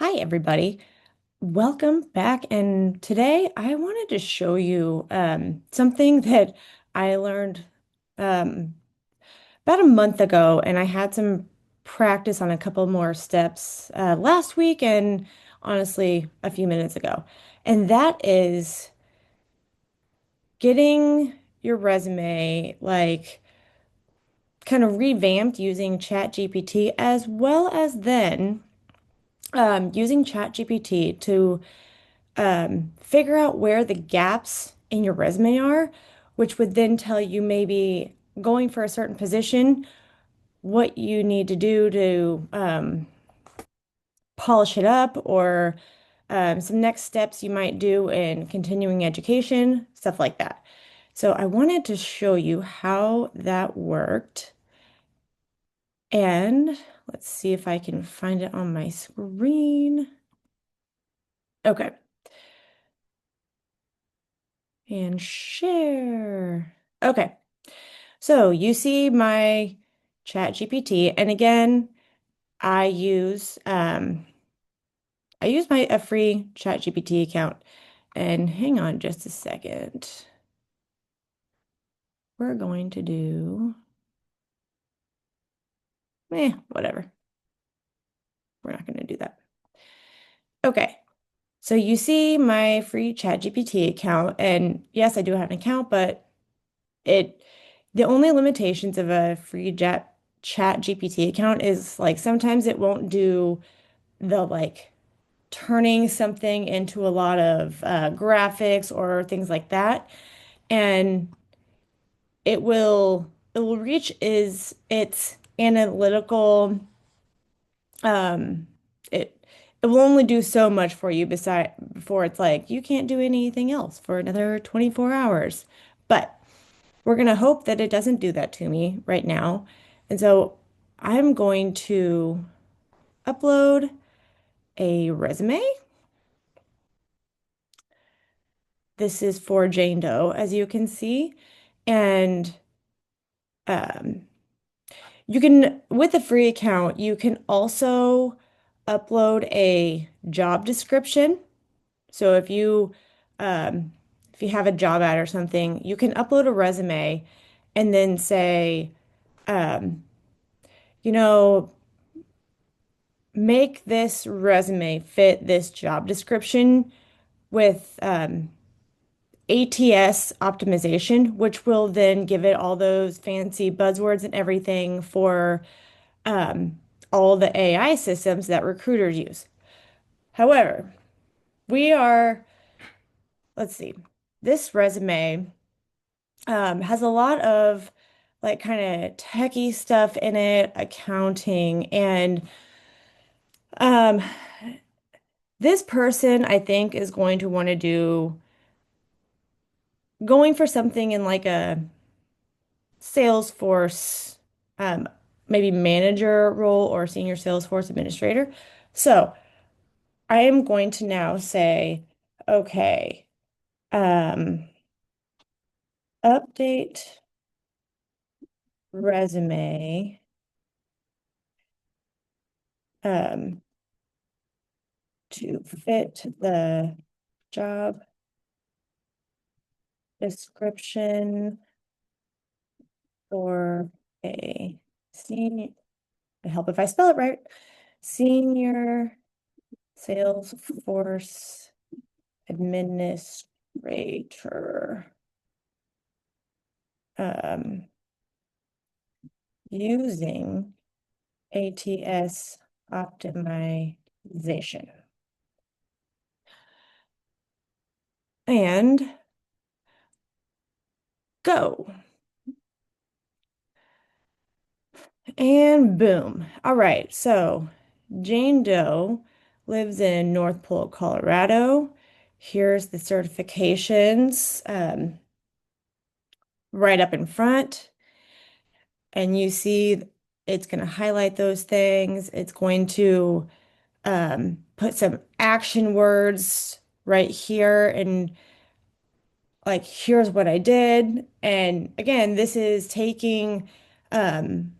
Hi, everybody. Welcome back. And today I wanted to show you something that I learned um, about a month ago, and I had some practice on a couple more steps last week and honestly a few minutes ago. And that is getting your resume kind of revamped using Chat GPT, as well as then using Chat GPT to figure out where the gaps in your resume are, which would then tell you maybe going for a certain position, what you need to do to polish it up, or some next steps you might do in continuing education, stuff like that. So I wanted to show you how that worked. And let's see if I can find it on my screen. Okay. And share. Okay. So you see my Chat GPT, and again, I use I use my a free Chat GPT account. And hang on just a second. We're going to do whatever. We're not going to do that. Okay. So you see my free Chat GPT account, and yes, I do have an account, but it the only limitations of a free Chat GPT account is like sometimes it won't do the turning something into a lot of graphics or things like that. And it will reach is its analytical um it it will only do so much for you beside before it's like you can't do anything else for another 24 hours. But we're gonna hope that it doesn't do that to me right now. And so I'm going to upload a resume. This is for Jane Doe, as you can see. And um, you can, with a free account, you can also upload a job description. So um, if you have a job ad or something, you can upload a resume and then say, um, you know, make this resume fit this job description with ATS optimization, which will then give it all those fancy buzzwords and everything for um, all the AI systems that recruiters use. However, we are, let's see, this resume has a lot of kind of techie stuff in it, accounting, and um, this person I think is going to want to do going for something in like a Salesforce, um, maybe manager role or senior Salesforce administrator. So I am going to now say, okay, um, update resume, um, to fit the job description for a senior, help if I spell it right, senior Salesforce administrator. Um, using ATS optimization. And go. And boom. All right. So Jane Doe lives in North Pole, Colorado. Here's the certifications right up in front. And you see it's going to highlight those things. It's going to put some action words right here and like, here's what I did. And again, this is taking um,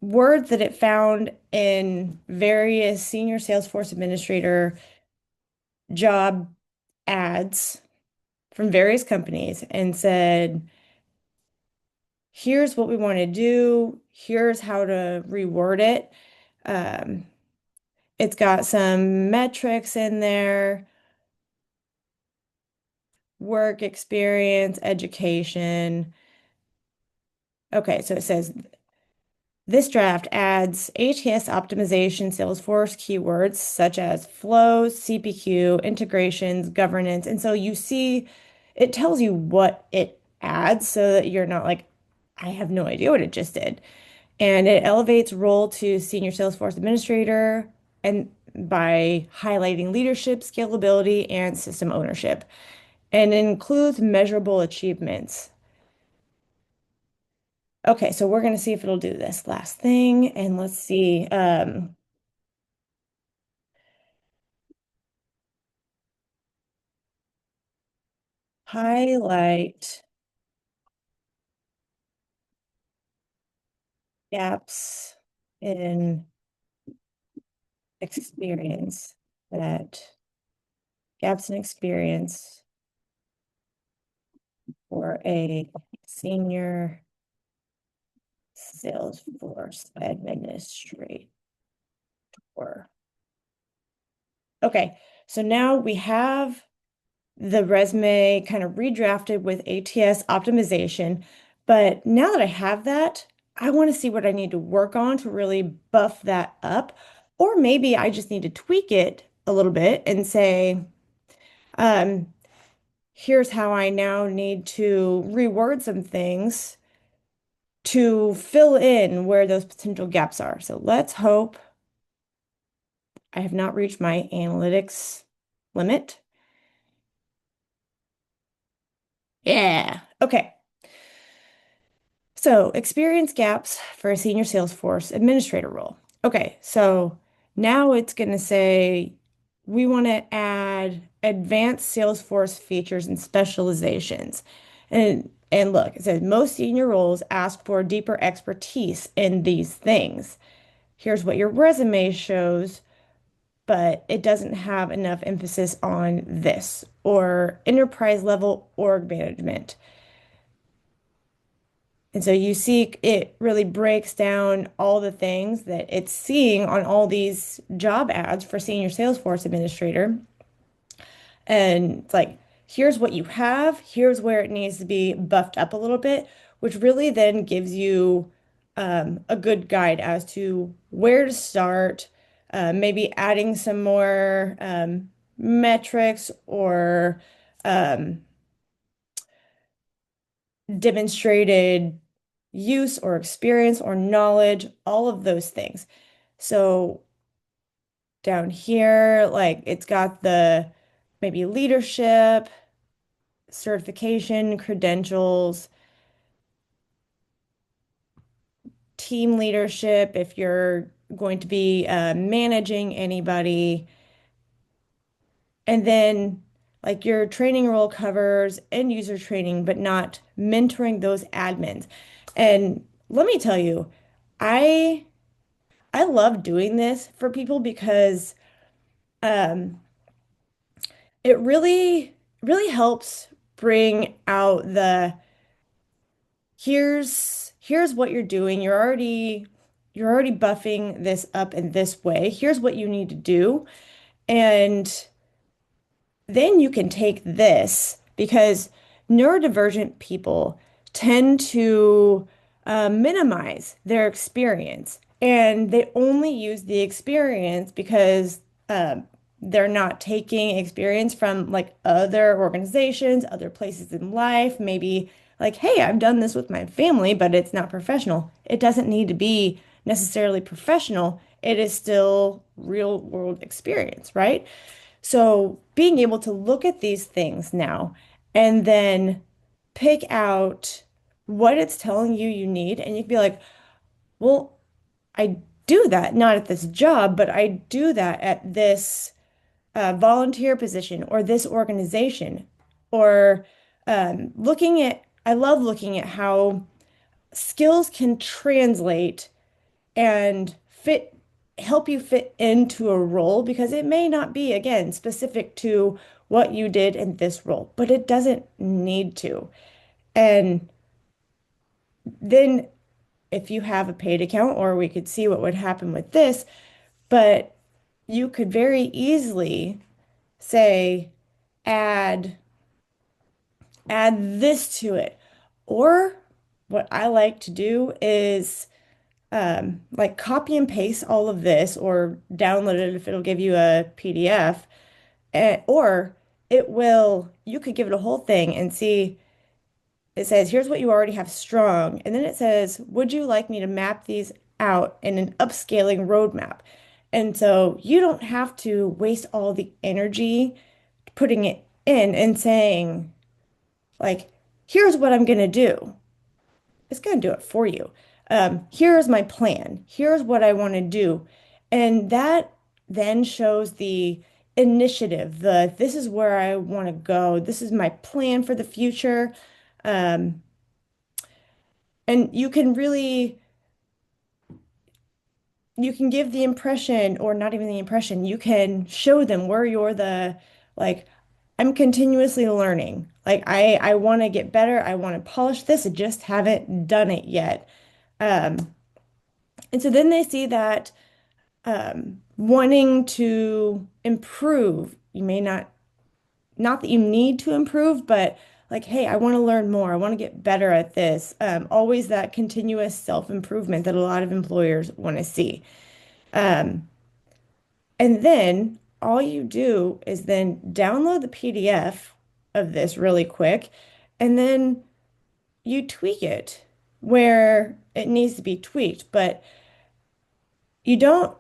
words that it found in various senior Salesforce administrator job ads from various companies and said, here's what we want to do, here's how to reword it. Um, it's got some metrics in there, work experience, education. Okay, so it says this draft adds ATS optimization Salesforce keywords such as flows, CPQ, integrations, governance. And so you see, it tells you what it adds so that you're not like, I have no idea what it just did. And it elevates role to senior Salesforce administrator and by highlighting leadership, scalability, and system ownership. And it includes measurable achievements. Okay, so we're going to see if it'll do this last thing. And let's see. Highlight gaps in experience that gaps in experience for a senior Salesforce administrator. Okay, so now we have the resume kind of redrafted with ATS optimization. But now that I have that, I want to see what I need to work on to really buff that up. Or maybe I just need to tweak it a little bit and say, um, here's how I now need to reword some things to fill in where those potential gaps are. So let's hope I have not reached my analytics limit. Yeah. Okay. So, experience gaps for a senior Salesforce administrator role. Okay, so now it's going to say we want to add advanced Salesforce features and specializations. And look, it says most senior roles ask for deeper expertise in these things. Here's what your resume shows, but it doesn't have enough emphasis on this or enterprise level org management. And so you see it really breaks down all the things that it's seeing on all these job ads for senior Salesforce administrator. And it's like, here's what you have, here's where it needs to be buffed up a little bit, which really then gives you a good guide as to where to start, maybe adding some more metrics or um, demonstrated use or experience or knowledge, all of those things. So down here, like it's got the maybe leadership, certification, credentials, team leadership, if you're going to be managing anybody. And then like your training role covers end user training, but not mentoring those admins. And let me tell you, I I love doing this for people because um, it really helps bring out the here's what you're doing. You're already buffing this up in this way. Here's what you need to do. And then you can take this because neurodivergent people tend to minimize their experience and they only use the experience because um, they're not taking experience from like other organizations, other places in life. Maybe like, hey, I've done this with my family, but it's not professional. It doesn't need to be necessarily professional. It is still real world experience, right? So being able to look at these things now and then pick out what it's telling you you need, and you can be like, well, I do that, not at this job, but I do that at this volunteer position or this organization. Or I love looking at how skills can translate and help you fit into a role because it may not be, again, specific to what you did in this role, but it doesn't need to. And then if you have a paid account, or we could see what would happen with this, but you could very easily say, add add this to it. Or what I like to do is like copy and paste all of this or download it if it'll give you a PDF. Or you could give it a whole thing and see, it says, here's what you already have strong. And then it says, would you like me to map these out in an upscaling roadmap? And so you don't have to waste all the energy putting it in and saying, like, here's what I'm going to do. It's going to do it for you. Here's my plan. Here's what I want to do. And that then shows the initiative, this is where I want to go. This is my plan for the future. Um, and you can give the impression, or not even the impression, you can show them where you're like, I'm continuously learning. Like I want to get better. I want to polish this. I just haven't done it yet. Um, and so then they see that wanting to improve, you may not that you need to improve, but like, hey, I want to learn more. I want to get better at this. Always that continuous self-improvement that a lot of employers want to see. Um, and then all you do is then download the PDF of this really quick, and then you tweak it where it needs to be tweaked. But you don't,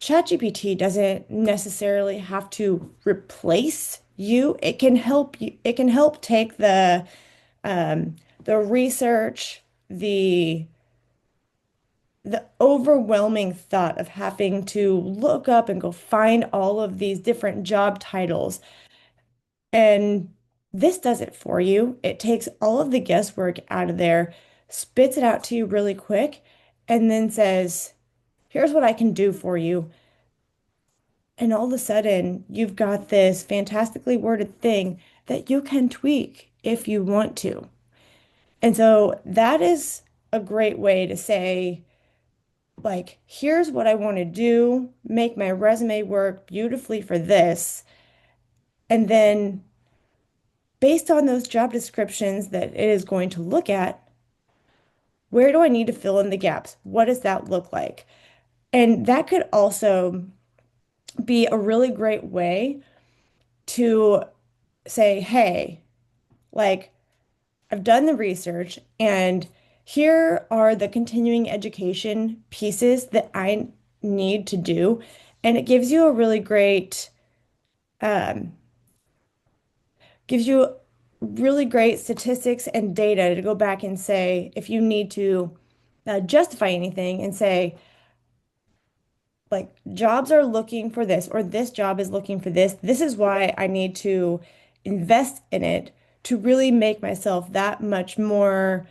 ChatGPT doesn't necessarily have to replace you. It can help you, it can help take the research, the overwhelming thought of having to look up and go find all of these different job titles. And this does it for you. It takes all of the guesswork out of there, spits it out to you really quick, and then says, here's what I can do for you. And all of a sudden, you've got this fantastically worded thing that you can tweak if you want to. And so that is a great way to say, like, here's what I want to do, make my resume work beautifully for this. And then, based on those job descriptions that it is going to look at, where do I need to fill in the gaps? What does that look like? And that could also be a really great way to say, hey, like, I've done the research, and here are the continuing education pieces that I need to do. And it um, gives you really great statistics and data to go back and say, if you need to justify anything and say, like, jobs are looking for this, or this job is looking for this. This is why I need to invest in it to really make myself that much more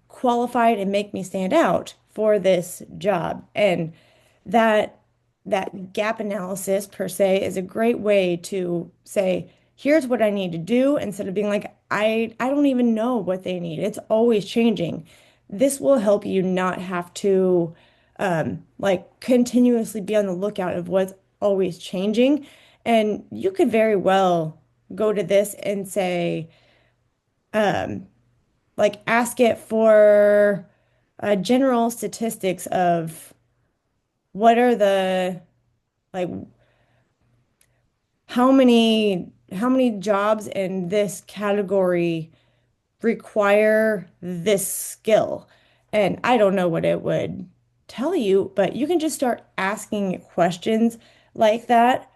qualified and make me stand out for this job. And that that gap analysis per se is a great way to say, here's what I need to do instead of being like, I don't even know what they need. It's always changing. This will help you not have to like continuously be on the lookout of what's always changing. And you could very well go to this and say, um, like ask it for general statistics of what are the like how many jobs in this category require this skill. And I don't know what it would tell you, but you can just start asking questions like that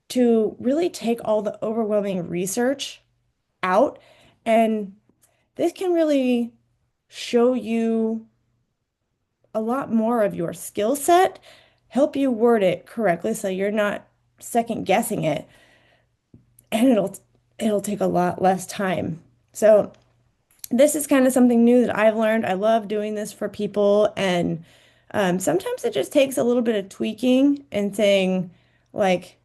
to really take all the overwhelming research out. And this can really show you a lot more of your skill set, help you word it correctly so you're not second guessing it, and it'll take a lot less time. So this is kind of something new that I've learned. I love doing this for people, and Sometimes it just takes a little bit of tweaking and saying, like,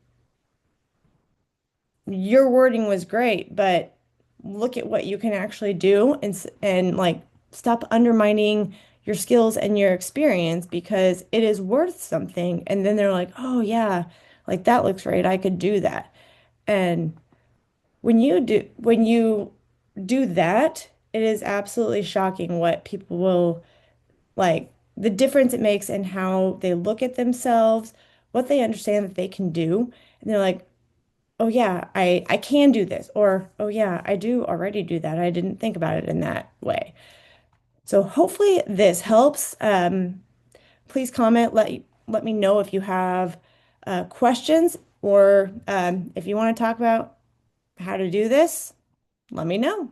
your wording was great, but look at what you can actually do and like stop undermining your skills and your experience because it is worth something. And then they're like, oh yeah, like that looks great. I could do that. And when you do that, it is absolutely shocking what people will like the difference it makes in how they look at themselves, what they understand that they can do. And they're like, oh yeah, I can do this, or oh yeah, I do already do that. I didn't think about it in that way. So hopefully this helps. Please comment. Let me know if you have questions or if you want to talk about how to do this. Let me know.